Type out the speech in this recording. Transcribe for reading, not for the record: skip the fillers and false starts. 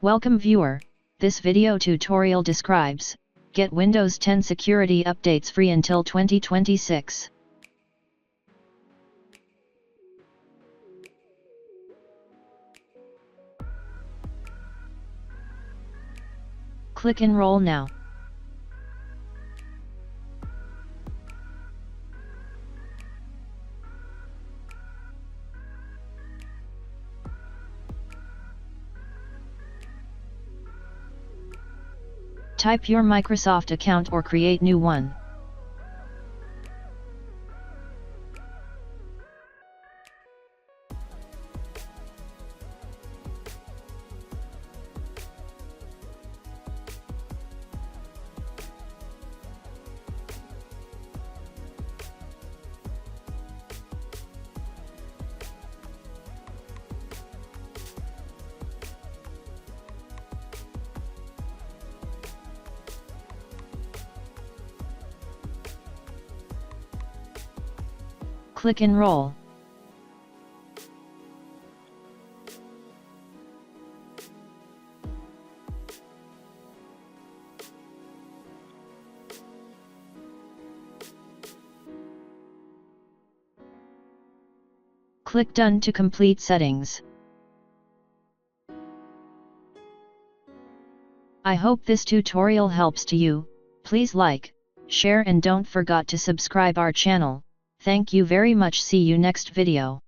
Welcome viewer, this video tutorial describes, get Windows 10 security updates free until 2026. Click Enroll now. Type your Microsoft account or create new one. Click Enroll. Click Done to complete settings. I hope this tutorial helps to you. Please like, share and don't forget to subscribe our channel. Thank you very much. See you next video.